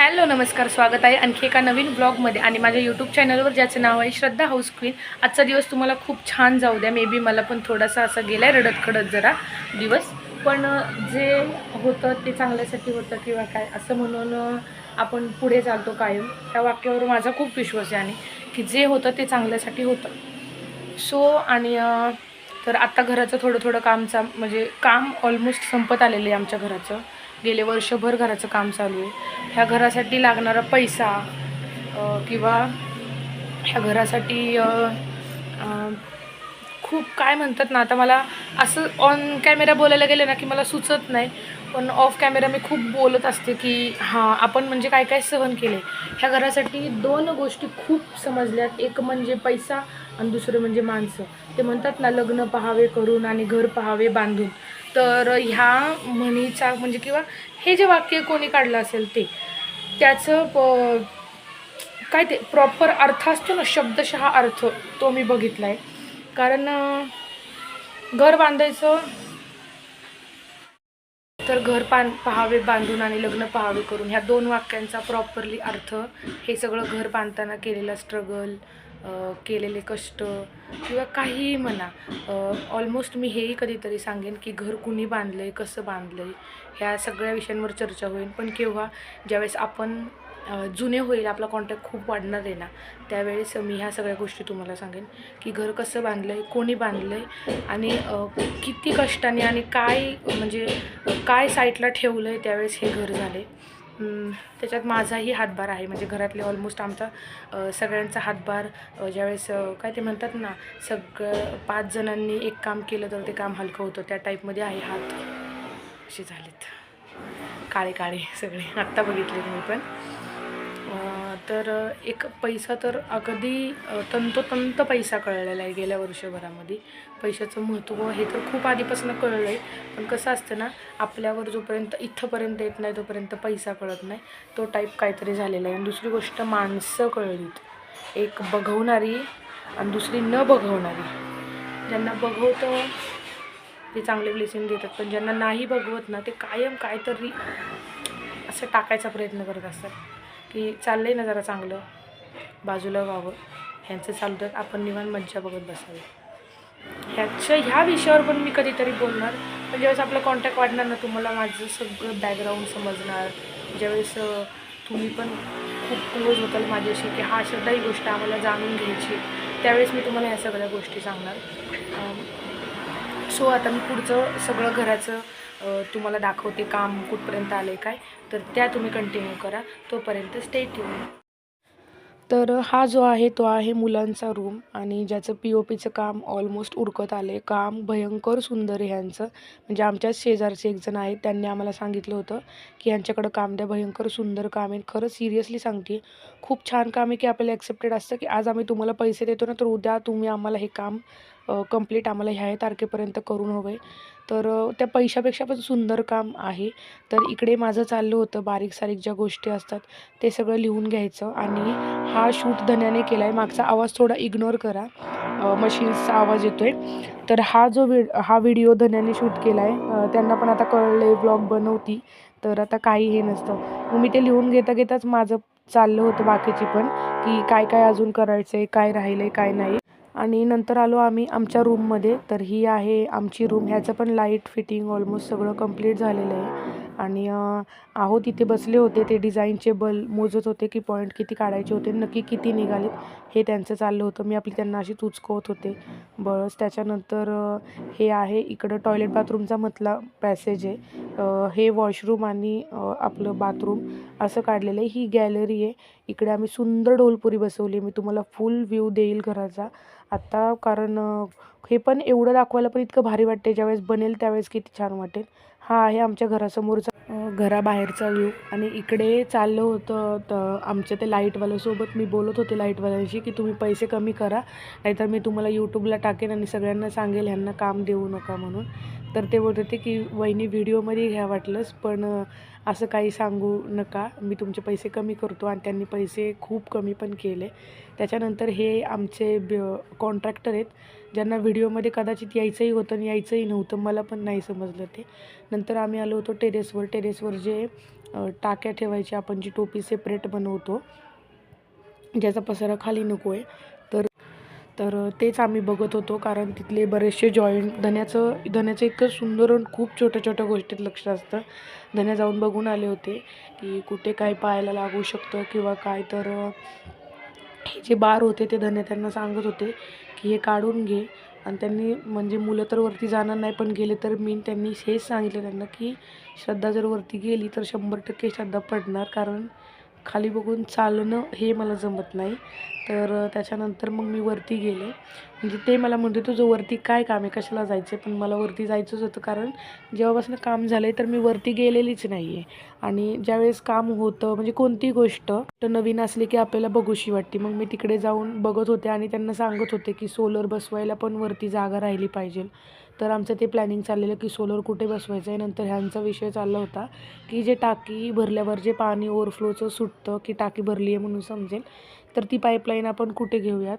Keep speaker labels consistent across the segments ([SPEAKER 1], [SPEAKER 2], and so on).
[SPEAKER 1] Hello नमस्कार, स्वागत आहे आणखी एका नवीन ब्लॉगमध्ये आणि माझ्या यूट्यूब चॅनलवर ज्याचं नाव आहे श्रद्धा हाऊस क्वीन। आजचा दिवस तुम्हाला खूप छान जाऊ द्या। मे बी मला पण थोडासा असं गेला आहे रडत खडत जरा दिवस, पण जे होतं ते चांगल्यासाठी होतं किंवा काय असं म्हणून आपण पुढे चालतो कायम। त्या वाक्यावर माझा खूप विश्वास आहे आणि की जे होतं ते चांगल्यासाठी होतं। सो आणि तर आता घराचं थोडं थोडं कामचा म्हणजे काम ऑलमोस्ट संपत आलेलं आहे आमच्या घराचं। गेले वर्षभर घराचं काम चालू आहे। ह्या घरासाठी लागणारा पैसा किंवा ह्या घरासाठी खूप काय म्हणतात ना, आता मला असं ऑन कॅमेरा बोलायला गेले ना की मला सुचत नाही, पण ऑफ कॅमेरा मी खूप बोलत असते की हां आपण म्हणजे काय काय सहन केले। ह्या घरासाठी दोन गोष्टी खूप समजल्यात, एक म्हणजे पैसा आणि दुसरं म्हणजे माणसं। ते म्हणतात ना, लग्न पहावे करून आणि घर पहावे बांधून। तर ह्या म्हणीचा म्हणजे किंवा हे जे वाक्य कोणी काढलं असेल ते त्याचं काय ते प्रॉपर अर्थ असतो ना, शब्दशः अर्थ तो मी बघितला आहे। कारण घर बांधायचं तर घर पहावे बांधून आणि लग्न पहावे करून, ह्या दोन वाक्यांचा प्रॉपरली अर्थ हे सगळं घर बांधताना केलेला स्ट्रगल, केलेले कष्ट किंवा काहीही म्हणा, ऑलमोस्ट मी हेही कधीतरी सांगेन की घर कुणी बांधलं आहे, कसं बांधलं आहे, ह्या सगळ्या विषयांवर चर्चा होईल। पण केव्हा ज्यावेळेस आपण जुने होईल, आपला कॉन्टॅक्ट खूप वाढणार आहे ना, त्यावेळेस मी ह्या सगळ्या गोष्टी तुम्हाला सांगेन की घर कसं बांधलं आहे, कोणी बांधलं आहे आणि किती कष्टाने आणि काय म्हणजे काय साईटला ठेवलं आहे त्यावेळेस हे घर झाले। त्याच्यात माझाही हातभार आहे, म्हणजे घरातले ऑलमोस्ट आमचा सगळ्यांचा हातभार। ज्यावेळेस काय ते म्हणतात ना, सगळं 5 जणांनी एक काम केलं तर ते काम हलकं होतं, त्या टाईपमध्ये आहे हात। असे झालेत काळे काळे सगळे, आत्ता बघितले मी पण। तर एक पैसा तर अगदी तंतोतंत पैसा कळलेला आहे गेल्या वर्षभरामध्ये। पैशाचं महत्त्व हे तर खूप आधीपासून कळलं आहे, पण कसं असतं ना, आपल्यावर जोपर्यंत इथंपर्यंत येत नाही तोपर्यंत पैसा कळत नाही, तो टाईप काहीतरी झालेला आहे। आणि दुसरी गोष्ट माणसं कळलीत, एक बघवणारी आणि दुसरी न बघवणारी। ज्यांना बघवतं ते चांगले ब्लेसिंग देतात, पण ज्यांना नाही बघवत ना, ते कायम काहीतरी असं टाकायचा प्रयत्न करत असतात की चाललं आहे ना जरा चांगलं, बाजूला व्हावं, ह्यांचं चालतं आपण निवांत मज्जा बघत बसावी। ह्या विषयावर पण मी कधीतरी बोलणार, पण ज्यावेळेस आपलं कॉन्टॅक्ट वाढणार ना, तुम्हाला माझं सगळं बॅकग्राऊंड समजणार। ज्यावेळेस तुम्ही पण खूप क्लोज होताल माझ्याशी की हा श्रद्धा ही गोष्ट आम्हाला जाणून घ्यायची, त्यावेळेस मी तुम्हाला ह्या सगळ्या गोष्टी सांगणार। सो आता मी पुढचं सगळं घराचं तुम्हाला दाखवते, काम कुठपर्यंत आलं आहे काय, तर त्या तुम्ही कंटिन्यू करा, तोपर्यंत स्टे ट्यून। तर हा जो आहे तो आहे मुलांचा रूम, आणि ज्याचं POPचं काम ऑलमोस्ट उरकत आले। काम भयंकर सुंदर आहे ह्यांचं, म्हणजे आमच्याच शेजारचे एक जण आहेत, त्यांनी आम्हाला सांगितलं होतं की ह्यांच्याकडं काम द्या, भयंकर सुंदर काम आहे। खरं सिरियसली सांगते, खूप छान काम आहे की आपल्याला ॲक्सेप्टेड असतं की आज आम्ही तुम्हाला पैसे देतो ना, तर उद्या तुम्ही आम्हाला हे काम कंप्लीट आम्हाला ह्या तारखेपर्यंत करून हवं आहे। तर त्या पैशापेक्षा पण सुंदर काम आहे। तर इकडे माझं चाललं होतं बारीक सारीक ज्या गोष्टी असतात ते सगळं लिहून घ्यायचं, आणि हा शूट धन्याने केला आहे। मागचा आवाज थोडा इग्नोर करा, मशीन्सचा आवाज येतो आहे। तर हा व्हिडिओ धन्याने शूट केला आहे। त्यांना पण आता कळलं आहे ब्लॉग बनवती, तर आता काही हे नसतं। मग मी ते लिहून घेताच माझं चाललं होतं बाकीची पण, की काय काय अजून करायचं आहे, काय राहिलं आहे काय नाही। आणि नंतर आलो आम्ही आमच्या रूममध्ये। तर ही आहे आमची रूम, ह्याचं पण लाईट फिटिंग ऑलमोस्ट सगळं कंप्लीट झालेलं आहे। आणि आहो तिथे बसले होते, ते डिझाईनचे बल्ब मोजत होते की पॉईंट किती काढायचे होते, नक्की किती निघालेत हे त्यांचं चाललं होतं। मी आपली त्यांना अशी तुचकवत होते बस। त्याच्यानंतर हे आहे इकडं टॉयलेट बाथरूमचा मधला पॅसेज आहे, हे वॉशरूम आणि आपलं बाथरूम असं काढलेलं आहे। ही गॅलरी आहे, इकडे आम्ही सुंदर ढोलपुरी बसवली। मी तुम्हाला फुल व्ह्यू देईल घराचा आत्ता, कारण हे पण एवढं दाखवायला पण इतकं भारी वाटते, ज्यावेळेस बनेल त्यावेळेस किती छान वाटेल। हा आहे आमच्या घरासमोरचा घराबाहेरचा व्ह्यू। आणि इकडे चाललं होतं तर आमच्या ते लाईटवाल्यासोबत मी बोलत होते, लाईटवाल्यांशी, की तुम्ही पैसे कमी करा, नाहीतर मी तुम्हाला यूट्यूबला टाकेन आणि सगळ्यांना सांगेल ह्यांना काम देऊ नका म्हणून। तर ते बोलत होते की वहिनी व्हिडिओमध्ये घ्या वाटलंच, पण असं काही सांगू नका, मी तुमचे पैसे कमी करतो। आणि त्यांनी पैसे खूप कमी पण केले। त्याच्यानंतर हे आमचे कॉन्ट्रॅक्टर आहेत, ज्यांना व्हिडिओमध्ये कदाचित यायचंही होतं आणि यायचंही नव्हतं, मला पण नाही समजलं ते। नंतर आम्ही आलो होतो टेरेसवर जे टाक्या ठेवायच्या, आपण जी टोपी सेपरेट बनवतो ज्याचा पसारा खाली नको आहे, तर तेच आम्ही बघत होतो. कारण तिथले बरेचसे जॉईंट धन्याचं इतकं सुंदर आणि खूप छोट्या छोट्या गोष्टीत लक्ष असतं. धन्या जाऊन बघून आले होते की कुठे काय पायाला लागू शकतं किंवा काय. तर हे जे बार होते ते धन्या त्यांना सांगत होते की हे काढून घे. आणि त्यांनी म्हणजे मुलं तर वरती जाणार नाही, पण गेले तर त्यांनी हेच सांगितलं त्यांना की श्रद्धा जर वरती गेली तर 100% श्रद्धा पडणार, कारण खाली बघून चालणं हे मला जमत नाही. तर त्याच्यानंतर मग मी वरती गेले. म्हणजे ते मला म्हणते तुझं वरती काय काम आहे, कशाला जायचं आहे, पण मला वरती जायचंच होतं. कारण जेव्हापासून काम झालं आहे तर मी वरती गेलेलीच नाही आहे. आणि ज्यावेळेस काम होतं म्हणजे कोणती गोष्ट नवीन असली की आपल्याला बघूशी वाटते. मग मी तिकडे जाऊन बघत होते आणि त्यांना सांगत होते की सोलर बसवायला पण वरती जागा राहिली पाहिजे. तर आमचं ते प्लॅनिंग चाललेलं की सोलर कुठे बसवायचं आहे. नंतर ह्यांचा विषय चालला होता की जे टाकी भरल्यावर जे पाणी ओव्हरफ्लोचं सुटतं की टाकी भरली आहे म्हणून समजेल, तर ती पाईपलाईन आपण कुठे घेऊयात.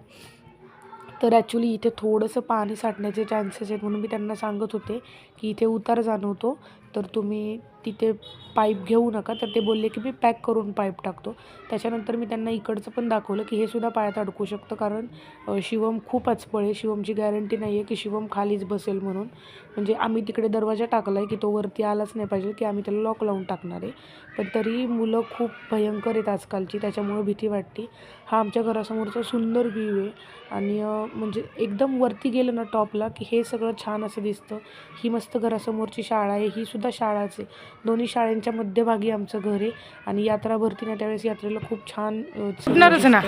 [SPEAKER 1] तर ॲक्च्युली इथे थोडंसं पाणी साठण्याचे चान्सेस आहेत, म्हणून मी त्यांना सांगत होते की इथे उतार जाणवतो, तर तुम्ही तिथे पाईप घेऊ नका. तर ते बोलले की मी पॅक करून पाईप टाकतो. त्याच्यानंतर मी त्यांना इकडचं पण दाखवलं की हे सुद्धा पायात अडकू शकतं, कारण शिवम खूप अचपळ आहे. शिवमची गॅरंटी नाही आहे की शिवम खालीच बसेल म्हणून. म्हणजे आम्ही तिकडे दरवाजा टाकला आहे की तो वरती आलाच नाही पाहिजे, की आम्ही त्याला लॉक लावून टाकणार आहे. पण तरी मुलं खूप भयंकर आहेत आजकालची, त्याच्यामुळं भीती वाटते. हा आमच्या घरासमोरचा सुंदर व्ह्यू आहे. आणि म्हणजे एकदम वरती गेलं ना टॉपला की हे सगळं छान असं दिसतं. ही मस्त घरासमोरची शाळा आहे, ही सुद्धा शाळाच आहे. दोन्ही शाळांच्या मध्यभागी आमचं घर आहे. आणि यात्रा भरती ना त्यावेळेस यात्रेला खूप छान ना.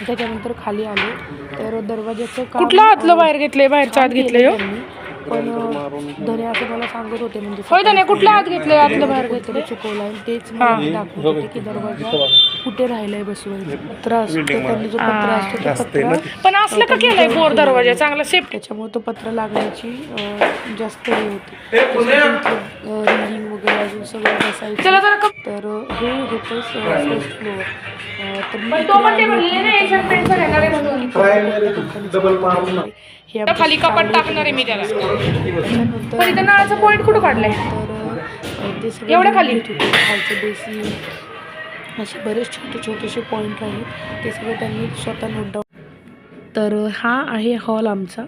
[SPEAKER 1] त्याच्यानंतर खाली आलो तर दरवाजाचं काम कुठलं आतलं बाहेर घेतलंय, बाहेरचं आत घेतलंय त्यांनी. पण धने असं मला सांगत होते म्हणजे कुठलं आत घेतलंय, आतलं बाहेर घेतलं चुकवलं. आणि तेच मला दाखवत होते की दरवाजा कुठे राहिलाय बसवायचं. पत्रा असतो त्यांनी, जो पत्रा असतो तो पत्रा पण असलं का केलंय बोर दरवाजा चांगला सेफ, त्याच्यामुळे तो पत्रा लागण्याची जास्त हे होती. रिंगिंग वगैरे अजून सगळं बसायचं. तर हे होतं फर्स्ट फ्लोअर. तर खाली कपाट टाकणार आहे मी त्याला. त्याच्यानंतर नळाचा पॉईंट कुठं काढलाय, तर ते सगळं खाली खालचं बेसिन असे बरेच छोटेसे पॉईंट आहेत, ते सगळं त्यांनी स्वतः नोट डाऊन. तर हा आहे हॉल आमचा.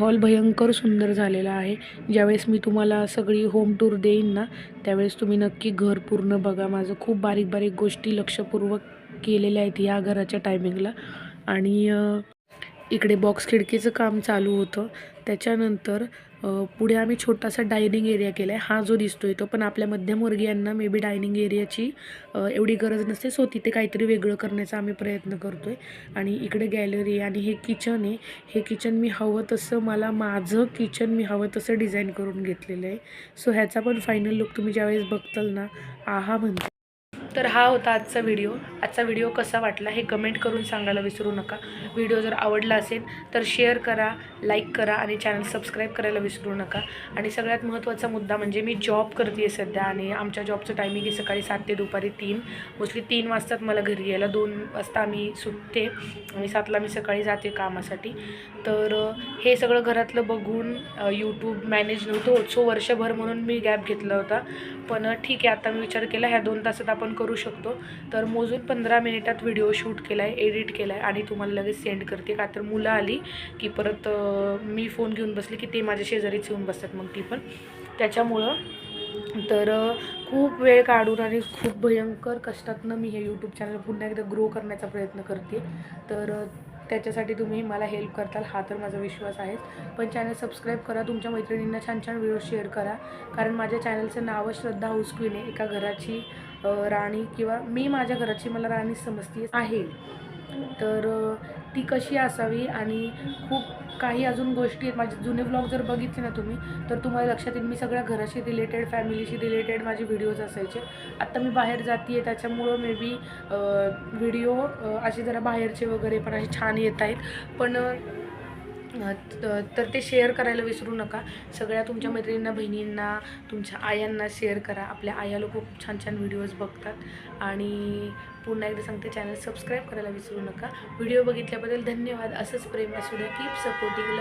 [SPEAKER 1] हॉल भयंकर सुंदर झालेला आहे. ज्यावेळेस मी तुम्हाला सगळी होम टूर देईन ना, त्यावेळेस तुम्ही नक्की घर पूर्ण बघा. माझं खूप बारीक बारीक गोष्टी लक्षपूर्वक केलेल्या आहेत या घराच्या टायमिंगला. आणि इकडे बॉक्स खिडकीचं काम चालू होतं. त्याच्यानंतर पुढे आम्ही छोटासा डायनिंग एरिया केला आहे. हा जो दिसतोय तो, पण आपल्या मध्यमवर्गीयांना मे बी डायनिंग एरियाची एवढी गरज नसते. सो तिथे काहीतरी वेगळं करण्याचा आम्ही प्रयत्न करतो आहे. आणि इकडे गॅलरी आणि हे किचन आहे. हे किचन मी हवं तसं, माझं किचन मी हवं तसं डिझाईन करून घेतलेलं आहे. सो ह्याचा पण फायनल लुक तुम्ही ज्यावेळेस बघताल ना, आहा म्हणते. तर हा होता आजचा व्हिडिओ. आजचा व्हिडिओ कसा वाटला हे कमेंट करून सांगायला विसरू नका. व्हिडिओ जर आवडला असेल तर शेअर करा, लाईक करा आणि चॅनल सबस्क्राईब करायला विसरू नका. आणि सगळ्यात महत्त्वाचा मुद्दा म्हणजे मी जॉब करते आहे सध्या, आणि आमच्या जॉबचं टायमिंग आहे सकाळी 7 ते दुपारी 3. मोस्टली 3 वाजतात मला घरी यायला, 2 वाजता आम्ही सुटते आणि 7ला मी सकाळी जाते कामासाठी. तर हे सगळं घरातलं बघून यूट्यूब मॅनेज नव्हतं होत. सो वर्षभर म्हणून मी गॅप घेतला होता. पण ठीक आहे, आता मी विचार केला ह्या 2 तासात आपण करू शकतो. तर मोजून 15 मिनिटात व्हिडिओ शूट केला आहे, एडिट केला आहे आणि तुम्हाला लगेच सेंड करते. का तर मुलं आली की परत मी फोन घेऊन बसली की ते माझ्या शेजारीच येऊन बसतात मग ती पण, त्याच्यामुळं. तर खूप वेळ काढून आणि खूप भयंकर कष्टातनं मी हे यूट्यूब चॅनल पुन्हा एकदा ग्रो करण्याचा प्रयत्न करते. तर त्याच्यासाठी तुम्ही मला हेल्प करताल हा तर माझा विश्वास आहे. पण चॅनल सबस्क्राईब करा, तुमच्या मैत्रिणींना छान छान व्हिडिओ शेअर करा. कारण माझ्या चॅनलचं नाव श्रद्धा हाऊस क्वीन आहे. एका घराची राणी, किंवा मी माझ्या घराची मला राणी समजते आहे. तर ती कशी असावी आणि खूप काही अजून गोष्टी आहेत. माझे जुने व्लॉग जर बघितले ना तुम्ही तर तुम्हाला लक्षात येईल मी सगळ्या घराशी रिलेटेड, फॅमिलीशी रिलेटेड माझे व्हिडिओज असायचे. आत्ता मी बाहेर जाते आहे त्याच्यामुळं मे बी व्हिडिओ असे जरा बाहेरचे वगैरे पण असे छान येत आहेत. पण तर ते शेअर करायला विसरू नका. सगळ्या तुमच्या मैत्रिणींना, बहिणींना, तुमच्या आयांना शेअर करा. आपल्या आया लोक खूप छान छान व्हिडिओज बघतात. आणि पुन्हा एकदा सांगते, चॅनल सबस्क्राईब करायला विसरू नका. व्हिडिओ बघितल्याबद्दल धन्यवाद. असंच प्रेम असू द्या. Keep supporting.